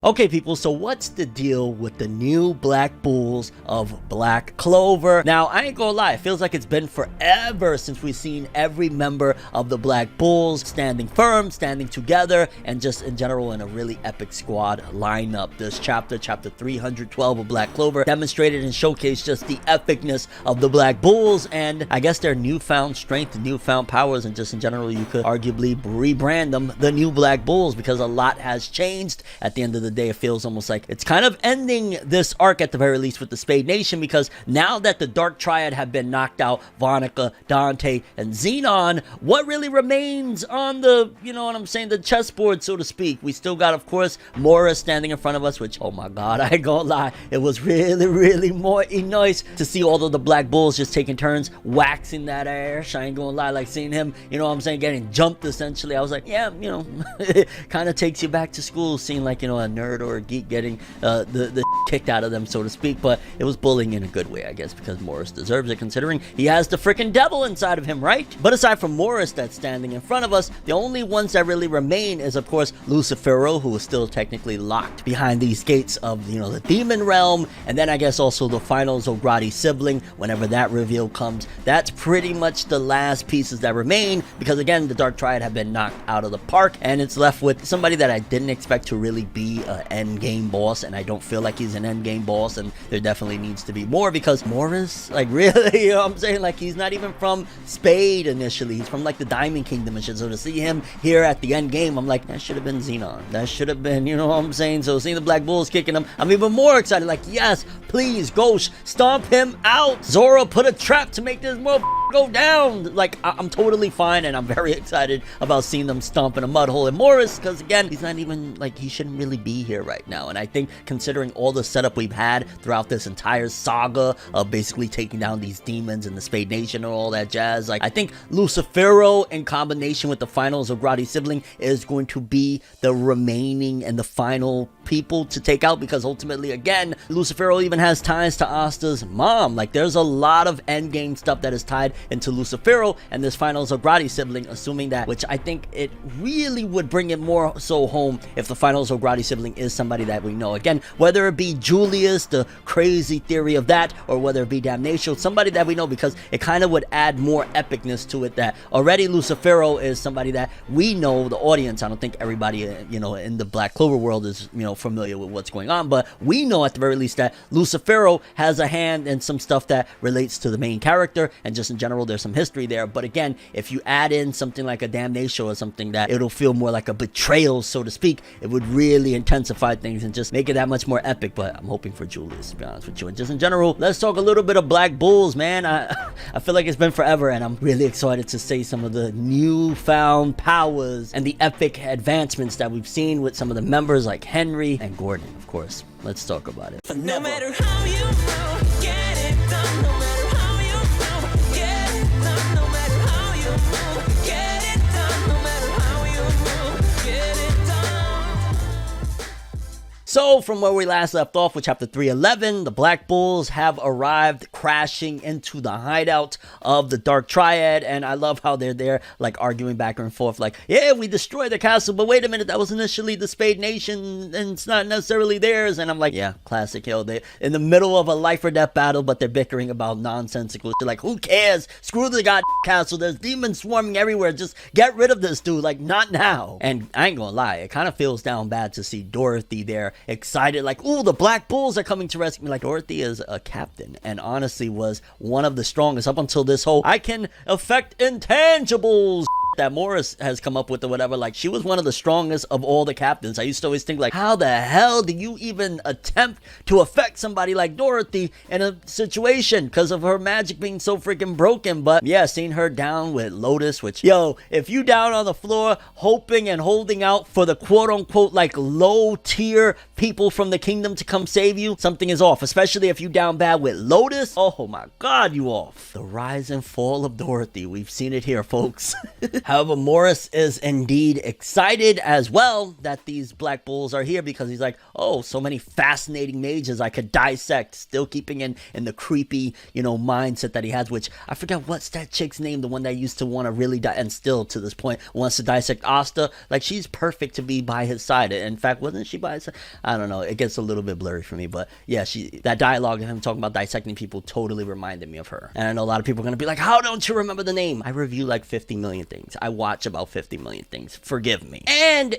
Okay people, so what's the deal with the new Black Bulls of Black Clover? Now, I ain't gonna lie, it feels like it's been forever since we've seen every member of the Black Bulls standing firm, standing together, and just in general in a really epic squad lineup. This chapter 312 of Black Clover, demonstrated and showcased just the epicness of the Black Bulls and I guess their newfound strength, newfound powers, and just in general you could arguably rebrand them the new Black Bulls because a lot has changed. At the end of the day, it feels almost like it's kind of ending this arc at the very least with the Spade Nation, because now that the Dark Triad have been knocked out, Vonica, Dante, and Xenon, what really remains on the, you know what I'm saying, the chessboard, so to speak? We still got, of course, Morris standing in front of us, which, oh my god, I ain't gonna lie, it was really more nice to see all of the Black Bulls just taking turns waxing that ass. I ain't gonna lie, like seeing him, you know what I'm saying, getting jumped essentially. I was like, yeah, you know, it kind of takes you back to school, seeing like, you know, a nerd or a geek getting the kicked out of them, so to speak. But it was bullying in a good way, I guess, because Morris deserves it, considering he has the freaking devil inside of him, right? But aside from Morris that's standing in front of us, the only ones that really remain is, of course, Lucifero, who is still technically locked behind these gates of, you know, the demon realm, and then I guess also the final Zograti sibling, whenever that reveal comes. That's pretty much the last pieces that remain, because again, the Dark Triad have been knocked out of the park, and it's left with somebody that I didn't expect to really be an end game boss, and I don't feel like he's an end game boss, and there definitely needs to be more, because Morris, like, really, you know what I'm saying, like, he's not even from Spade initially, he's from like the Diamond Kingdom and shit. So to see him here at the end game, I'm like, that should have been Xenon, that should have been, you know what I'm saying? So seeing the Black Bulls kicking him, I'm even more excited, like, yes, please, Ghost, stomp him out. Zora, put a trap to make this motherfucker go down. Like, I'm totally fine, and I'm very excited about seeing them stomp in a mud hole. And Morris, because again, he's not even, like, he shouldn't really be here right now. And I think considering all the setup we've had throughout this entire saga of basically taking down these demons and the Spade Nation and all that jazz, like, I think Lucifero in combination with the final Zograti sibling is going to be the remaining and the final people to take out, because ultimately, again, Lucifero even has ties to Asta's mom. Like, there's a lot of endgame stuff that is tied into Lucifero and this final Zograti sibling, assuming that, which I think it really would bring it more so home if the final Zograti sibling is somebody that we know. Again, whether it be Julius, the crazy theory of that, or whether it be Damnatio, somebody that we know, because it kind of would add more epicness to it, that already Lucifero is somebody that we know, the audience. I don't think everybody, you know, in the Black Clover world is, you know, familiar with what's going on, but we know at the very least that Lucifero has a hand in some stuff that relates to the main character, and just in general there's some history there. But again, if you add in something like a Damnatio or something that it'll feel more like a betrayal, so to speak, it would really intensify things and just make it that much more epic. But I'm hoping for Julius, to be honest with you. And just in general, let's talk a little bit of Black Bulls, man. I feel like it's been forever, and I'm really excited to see some of the newfound powers and the epic advancements that we've seen with some of the members like Henry and Gordon, of course. Let's talk about it. No matter how you move, get it done. No matter how you move, get it done. No matter how you move, get it done. No matter how you move, get it done. So, from where we last left off with chapter 311, the Black Bulls have arrived, crashing into the hideout of the Dark Triad, and I love how they're there, like, arguing back and forth, like, yeah, we destroyed the castle, but wait a minute, that was initially the Spade Nation, and it's not necessarily theirs. And I'm like, yeah, classic, yo, they in the middle of a life or death battle, but they're bickering about nonsensical shit, like, who cares? Screw the goddamn castle, there's demons swarming everywhere, just get rid of this dude, like, not now. And I ain't gonna lie, it kind of feels down bad to see Dorothy there, excited, like, ooh, the Black Bulls are coming to rescue me. Like, Dorothy is a captain, and honestly was one of the strongest up until this whole I can affect intangibles that Morris has come up with or whatever. Like, she was one of the strongest of all the captains. I used to always think, like, how the hell do you even attempt to affect somebody like Dorothy in a situation because of her magic being so freaking broken? But yeah, seeing her down with Lotus, which, yo, if you down on the floor hoping and holding out for the quote-unquote, like, low-tier people from the kingdom to come save you, something is off, especially if you down bad with Lotus. Oh my god, you off. The rise and fall of Dorothy, we've seen it here, folks. However, Morris is indeed excited as well that these Black Bulls are here because he's like, oh, so many fascinating mages I could dissect, still keeping in the creepy, mindset that he has, which I forget what's that chick's name, the one that used to want to really and still to this point wants to dissect Asta. Like, she's perfect to be by his side. In fact, wasn't she by his side? I don't know. It gets a little bit blurry for me, but yeah, that dialogue of him talking about dissecting people totally reminded me of her. And I know a lot of people are going to be like, how don't you remember the name? I review like 50 million things. I watch about 50 million things. Forgive me. And,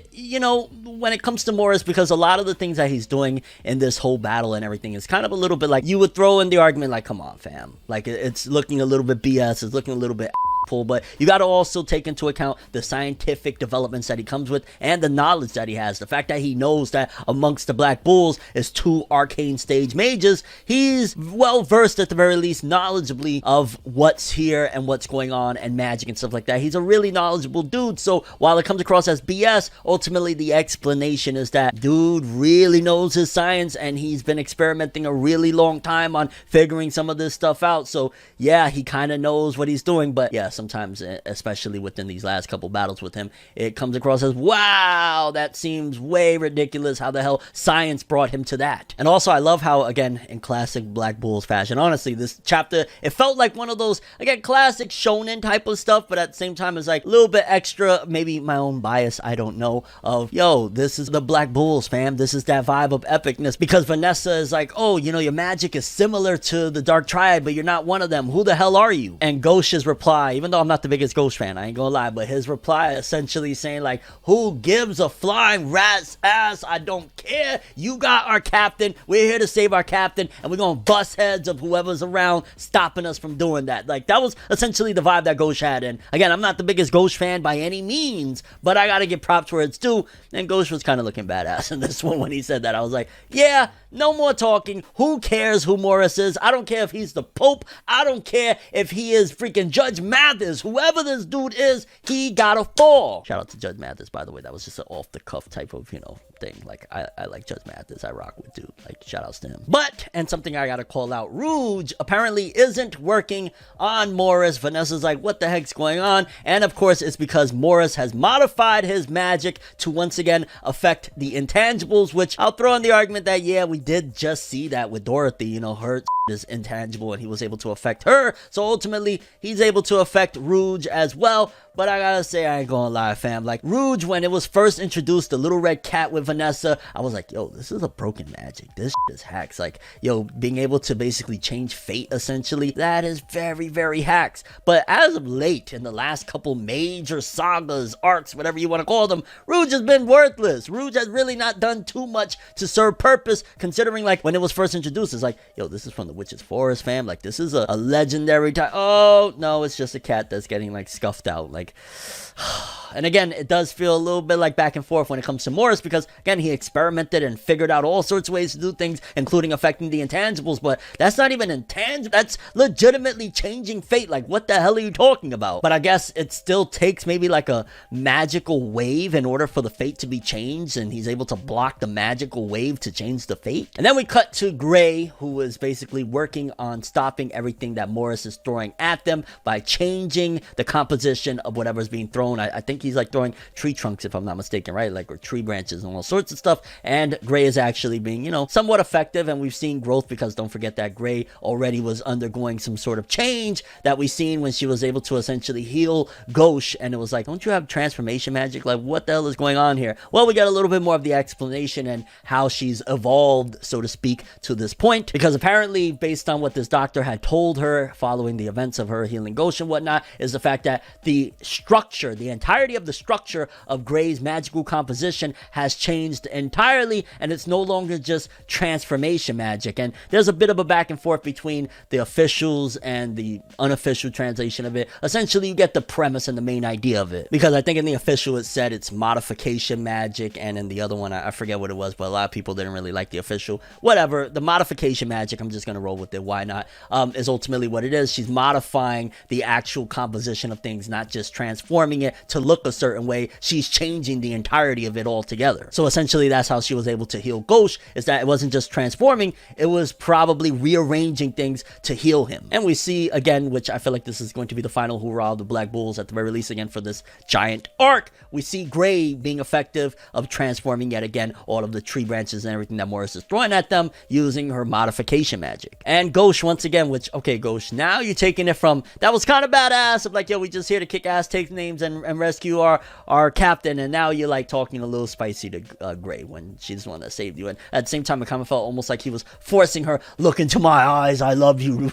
when it comes to Morris, because a lot of the things that he's doing in this whole battle and everything is kind of a little bit like, you would throw in the argument like, come on, fam. Like, it's looking a little bit BS. It's looking a little bit pull, but you got to also take into account the scientific developments that he comes with and the knowledge that he has. The fact that he knows that amongst the Black Bulls is 2 arcane stage mages. He's well versed, at the very least, knowledgeably of what's here and what's going on and magic and stuff like that. He's a really knowledgeable dude. So while it comes across as BS, ultimately the explanation is that dude really knows his science and he's been experimenting a really long time on figuring some of this stuff out. So yeah, he kind of knows what he's doing, but yeah, sometimes, especially within these last couple battles with him, it comes across as, wow, that seems way ridiculous. How the hell science brought him to that? And also, I love how, again, in classic Black Bulls fashion, honestly, this chapter, it felt like one of those, again, classic shonen type of stuff, but at the same time, it's like a little bit extra, maybe my own bias, I don't know, of, yo, this is the Black Bulls, fam. This is that vibe of epicness, because Vanessa is like, oh, your magic is similar to the Dark Triad, but you're not one of them. Who the hell are you? And Ghosh's reply, even though I'm not the biggest Ghost fan, I ain't gonna lie, but his reply essentially saying like, who gives a flying rat's ass? I don't care. You got our captain. We're here to save our captain, and we're gonna bust heads of whoever's around stopping us from doing that. Like, that was essentially the vibe that Ghosh had. And again, I'm not the biggest Ghosh fan by any means, but I gotta give props where it's due. And Ghosh was kind of looking badass in this one when he said that. I was like, yeah, no more talking. Who cares who Morris is? I don't care if he's the Pope. I don't care if he is freaking Judge Mathis. Whoever this dude is, he gotta fall. Shout out to Judge Mathis, by the way. That was just an off-the-cuff type of, thing. Like, I like Judge Mathis. I rock with dude. Like, shout outs to him. But, and something I gotta call out, Rouge apparently isn't working on Morris. Vanessa's like, what the heck's going on? And of course, it's because Morris has modified his magic to once again affect the intangibles, which I'll throw in the argument that, yeah, we did just see that with Dorothy. Her is intangible and he was able to affect her. So ultimately, he's able to affect Rouge as well. But I gotta say, I ain't gonna lie, fam. Like, Rouge, when it was first introduced, the little red cat with Vanessa, I was like, yo, this is a broken magic. This is hacks. Like, yo, being able to basically change fate, essentially, that is very, very hacks. But as of late, in the last couple major sagas, arcs, whatever you want to call them, Rouge has been worthless. Rouge has really not done too much to serve purpose, considering, like, when it was first introduced, it's like, yo, this is from the Witch's Forest, fam. Like, this is a legendary time. Oh, no, it's just a cat that's getting, like, scuffed out. Like, and again, it does feel a little bit like back and forth when it comes to Morris, because again, he experimented and figured out all sorts of ways to do things, including affecting the intangibles, but that's not even intangible. That's legitimately changing fate. Like, what the hell are you talking about? But I guess it still takes maybe like a magical wave in order for the fate to be changed, and he's able to block the magical wave to change the fate. And then we cut to Gray, who is basically working on stopping everything that Morris is throwing at them by changing the composition of whatever's being thrown. I think he's like throwing tree trunks, if I'm not mistaken, right? Like, or tree branches and all sorts of stuff. And Gray is actually being, somewhat effective, and we've seen growth, because don't forget that Gray already was undergoing some sort of change that we seen when she was able to essentially heal Ghosh, and it was like, don't you have transformation magic? Like, what the hell is going on here? Well, we got a little bit more of the explanation and how she's evolved, so to speak, to this point, because apparently, based on what this doctor had told her following the events of her healing Ghosh and whatnot, is the fact that the structure, the entirety of the structure of Gray's magical composition has changed entirely, and it's no longer just transformation magic. And there's a bit of a back and forth between the officials and the unofficial translation of it. Essentially, you get the premise and the main idea of it, because I think in the official it said it's modification magic, and in the other one I forget what it was, but a lot of people didn't really like the official. Whatever, the modification magic, I'm just gonna roll with it, why not, is ultimately what it is. She's modifying the actual composition of things, not just just transforming it to look a certain way. She's changing the entirety of it altogether. So essentially that's how she was able to heal Ghost, is that it wasn't just transforming, it was probably rearranging things to heal him. And we see again, which I feel like this is going to be the final hoorah of the Black Bulls at the very least again for this giant arc, we see Gray being effective of transforming yet again all of the tree branches and everything that Morris is throwing at them using her modification magic. And Ghost once again, which, okay Ghost, now you're taking it from, that was kind of badass of like, yo, we just here to kick ass, take names, and rescue our captain, and now you're like talking a little spicy to Gray when she's the one that saved you. And at the same time, it kind of felt almost like he was forcing her, look into my eyes, I love you.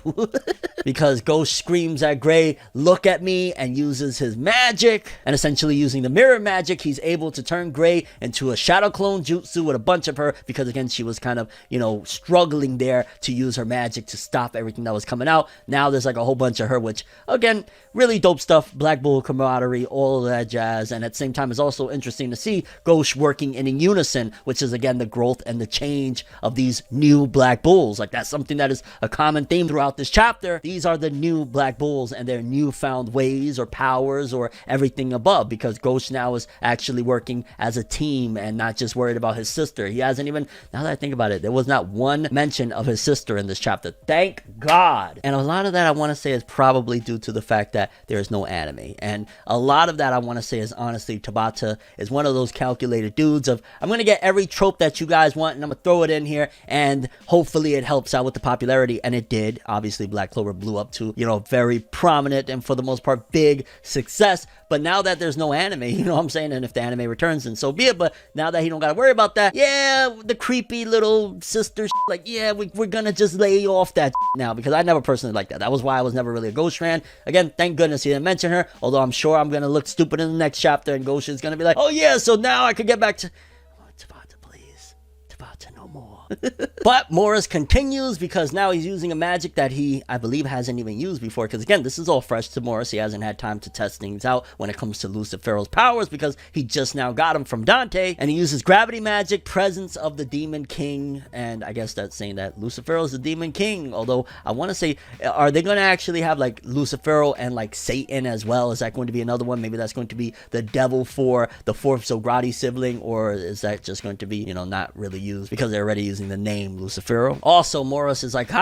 Because Ghost screams at Gray, look at me, and uses his magic, and essentially using the mirror magic, he's able to turn Gray into a shadow clone jutsu with a bunch of her, because again, she was kind of, you know, struggling there to use her magic to stop everything that was coming out. Now there's like a whole bunch of her, which again, really dope stuff, Black Bull camaraderie, all of that jazz. And at the same time, it's also interesting to see Ghost working in unison, which is again the growth and the change of these new Black Bulls. Like that's something that is a common theme throughout this chapter. These are the new Black Bulls and their newfound ways or powers or everything above, because Ghost now is actually working as a team and not just worried about his sister. He hasn't even, now that I think about it, there was not one mention of his sister in this chapter. Thank God. And a lot of that I want to say is probably due to the fact that there is no anime. And a lot of that I want to say is honestly, Tabata is one of those calculated dudes of, I'm going to get every trope that you guys want and I'm going to throw it in here and hopefully it helps out with the popularity. And it did. Obviously, Black Clover blew up to, you know, very prominent and for the most part big success. But now that there's no anime, you know what I'm saying? And if the anime returns, then so be it. But now that he don't got to worry about that, yeah, the creepy little sister like, yeah, we're going to just lay off that now, because I never personally liked that. That was why I was never really a Ghost fan. Again, thank goodness he didn't mention her, although I'm sure I'm going to look stupid in the next chapter and Ghost is going to be like, oh yeah, so now I could get back to... Tabata, please. Tabata, no more. But Morris continues because now he's using a magic that he, I believe, hasn't even used before. Because again, this is all fresh to Morris. He hasn't had time to test things out when it comes to Lucifero's powers because he just now got them from Dante. And he uses gravity magic, presence of the Demon King. And I guess that's saying that Lucifero is the Demon King. Although I want to say, are they going to actually have like Lucifero and like Satan as well? Is that going to be another one? Maybe that's going to be the devil for the fourth Zograti sibling. Or is that just going to be, you know, not really used because they're already using the name Lucifero? Also, Morris is like, you're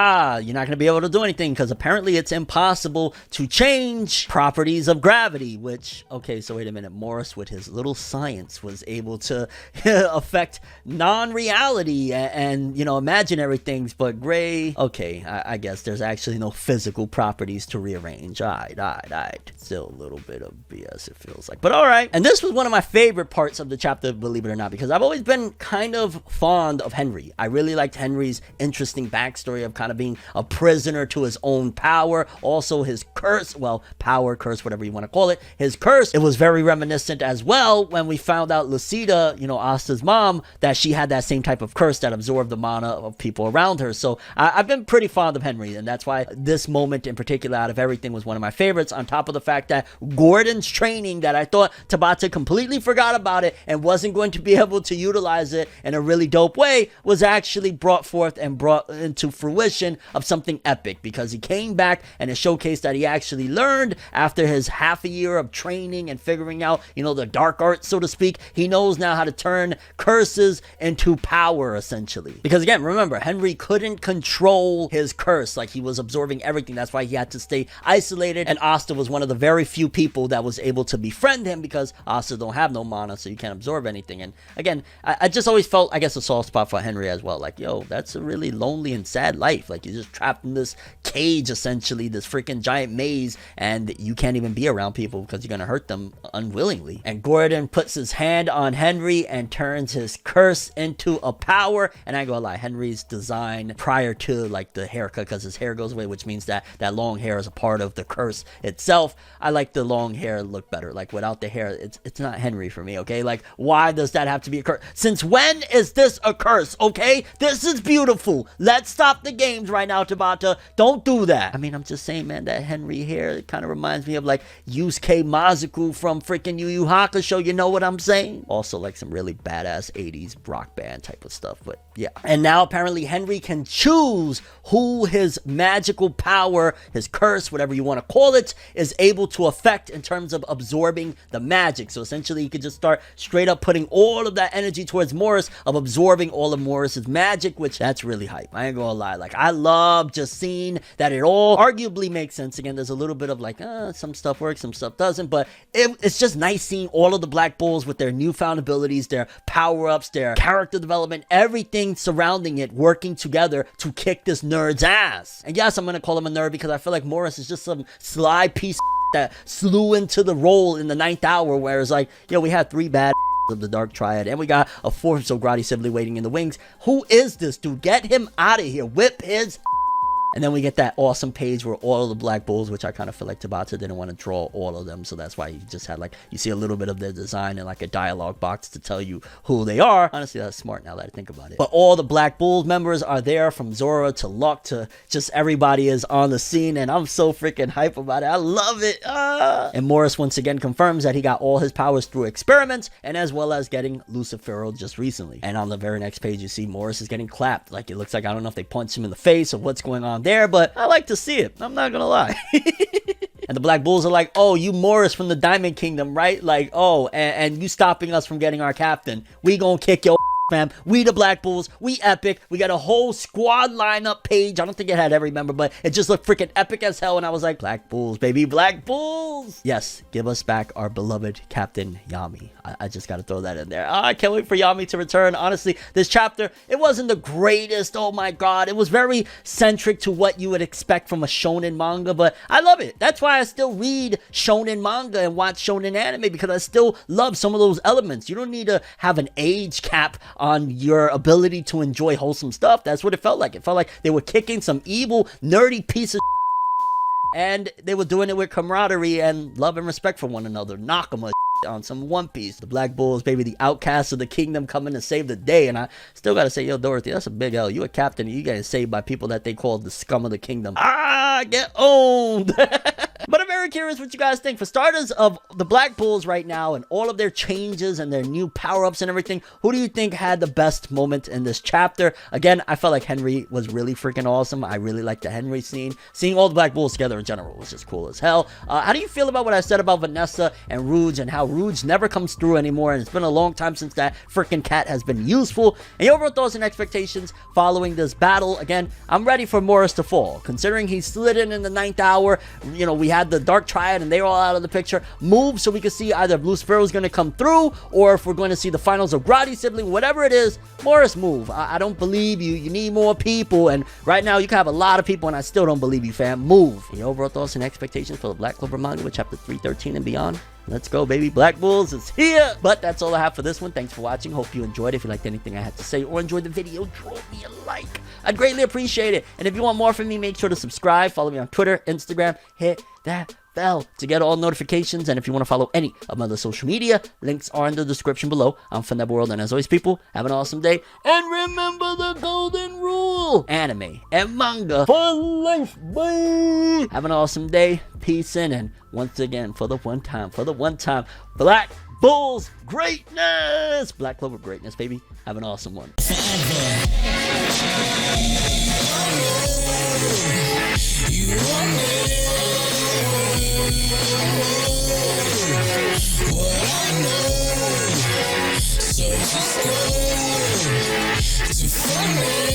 not going to be able to do anything because apparently it's impossible to change properties of gravity, which, okay, so wait a minute. Morris with his little science was able to affect non-reality and, you know, imaginary things, but Gray, okay, I guess there's actually no physical properties to rearrange. Alright. Still a little bit of BS, it feels like, but alright. And this was one of my favorite parts of the chapter, believe it or not, because I've always been kind of fond of Henry. I really liked Henry's interesting backstory of kind of being a prisoner to his own power. Also his curse, well, power, curse, whatever you want to call it. His curse, it was very reminiscent as well when we found out Lucida, you know, Asta's mom, that she had that same type of curse that absorbed the mana of people around her. So I've been pretty fond of Henry, and that's why this moment in particular out of everything was one of my favorites, on top of the fact that Gordon's training, that I thought Tabata completely forgot about it and wasn't going to be able to utilize it in a really dope way, was actually brought forth and brought into fruition of something epic, because he came back and it showcased that he actually learned after his half a year of training and figuring out, you know, the dark arts, so to speak. He knows now how to turn curses into power, essentially. Because again, remember, Henry couldn't control his curse, like he was absorbing everything. That's why he had to stay isolated, and Asta was one of the very few people that was able to befriend him, because Asta don't have no mana, so you can't absorb anything. And again, I just always felt, I guess, a soft spot for Henry as well. Like, yo, that's a really lonely and sad life. Like, you're just trapped in this cage, essentially, this freaking giant maze, and you can't even be around people because you're gonna hurt them unwillingly. And Gordon puts his hand on Henry and turns his curse into a power. And I ain't gonna lie, Henry's design prior to like the haircut, because his hair goes away, which means that that long hair is a part of the curse itself. I like the long hair look better. Like, without the hair, it's not Henry for me, okay? Like, why does that have to be a curse? Since when is this a curse, okay? This is beautiful. Let's stop the games right now, Tabata. Don't do that. I mean, I'm just saying, man, that Henry here, it kind of reminds me of like Yusuke Mazuku from freaking Yu Yu Hakusho. You know what I'm saying? Also like some really badass 80s rock band type of stuff, but yeah. And now apparently Henry can choose who his magical power, his curse, whatever you want to call it, is able to affect in terms of absorbing the magic. So essentially he could just start straight up putting all of that energy towards Morris, of absorbing all of Morris's magic, which that's really hype. I ain't gonna lie. Like, I love just seeing that it all arguably makes sense. Again, there's a little bit of like, some stuff works, some stuff doesn't, but it's just nice seeing all of the Black Bulls with their newfound abilities, their power-ups, their character development, everything surrounding it working together to kick this nerd's ass. And yes, I'm gonna call him a nerd because I feel like Morris is just some sly piece of that slew into the role in the 9th hour, whereas like, we had 3 bad of the Dark Triad, and we got a 4th Zograti Sibley waiting in the wings. Who is this dude? Get him out of here. Whip his. And then we get that awesome page where all of the Black Bulls, which I kind of feel like Tabata didn't want to draw all of them, so that's why he just had like, you see a little bit of their design and like a dialogue box to tell you who they are. Honestly, that's smart now that I think about it. But all the Black Bulls members are there, from Zora to Luck to just everybody is on the scene, and I'm so freaking hype about it. I love it. And Morris once again confirms that he got all his powers through experiments, and as well as getting Lucifero just recently. And on the very next page, you see Morris is getting clapped. Like, it looks like, I don't know if they punched him in the face or what's going on there, but I like to see it. I'm not gonna lie. And the Black Bulls are like, oh, you Morris from the Diamond Kingdom, right? Like, oh, and you stopping us from getting our captain. We gonna kick your fam. We the Black Bulls. We epic. We got a whole squad lineup page. I don't think it had every member, but it just looked freaking epic as hell. And I was like, Black Bulls, baby. Black Bulls. Yes, give us back our beloved Captain Yami. I just got to throw that in there. I can't wait for Yami to return. Honestly, this chapter, it wasn't the greatest. Oh my God. It was very centric to what you would expect from a shonen manga, but I love it. That's why I still read shonen manga and watch shonen anime, because I still love some of those elements. You don't need to have an age cap on your ability to enjoy wholesome stuff. That's what it felt like. It felt like they were kicking some evil, nerdy piece of and they were doing it with camaraderie and love and respect for one another. Nakama on some One Piece. The Black Bulls, baby, the outcasts of the kingdom, coming to save the day. And I still gotta say, yo, Dorothy, that's a big L. You a captain, and you getting saved by people that they call the scum of the kingdom. Get owned. But I'm very curious what you guys think. For starters, of the Black Bulls right now and all of their changes and their new power-ups and everything, who do you think had the best moment in this chapter? Again, I felt like Henry was really freaking awesome. I really liked the Henry scene. Seeing all the Black Bulls together in general was just cool as hell. How do you feel about what I said about Vanessa and Rouge, and how Rouge never comes through anymore, and it's been a long time since that freaking cat has been useful? And your overall thoughts and expectations following this battle? Again, I'm ready for Morris to fall. Considering he slid in the 9th hour, we had the Dark Triad and they're all out of the picture. Move so we can see either if Lucifero is going to come through, or if we're going to see the finals of Grady sibling, whatever it is. Morris, move. I don't believe you. You need more people, and right now you can have a lot of people, and I still don't believe you, fam. Move. And your overall thoughts and expectations for the Black Clover manga with chapter 313 and beyond? Let's go, baby. Black Bulls is here. But that's all I have for this one. Thanks for watching. Hope you enjoyed it. If you liked anything I had to say or enjoyed the video, drop me a like. I'd greatly appreciate it. And if you want more from me, make sure to subscribe. Follow me on Twitter, Instagram. Hit that bell to get all notifications. And if you want to follow any of my other social media, links are in the description below. I'm ForneverWorld, and as always, people, have an awesome day. And remember the golden rule: anime and manga for life, boy. Have an awesome day. Peace in, and once again, for the one time, Black Bulls greatness. Black Clover greatness, baby. Have an awesome one. So just go to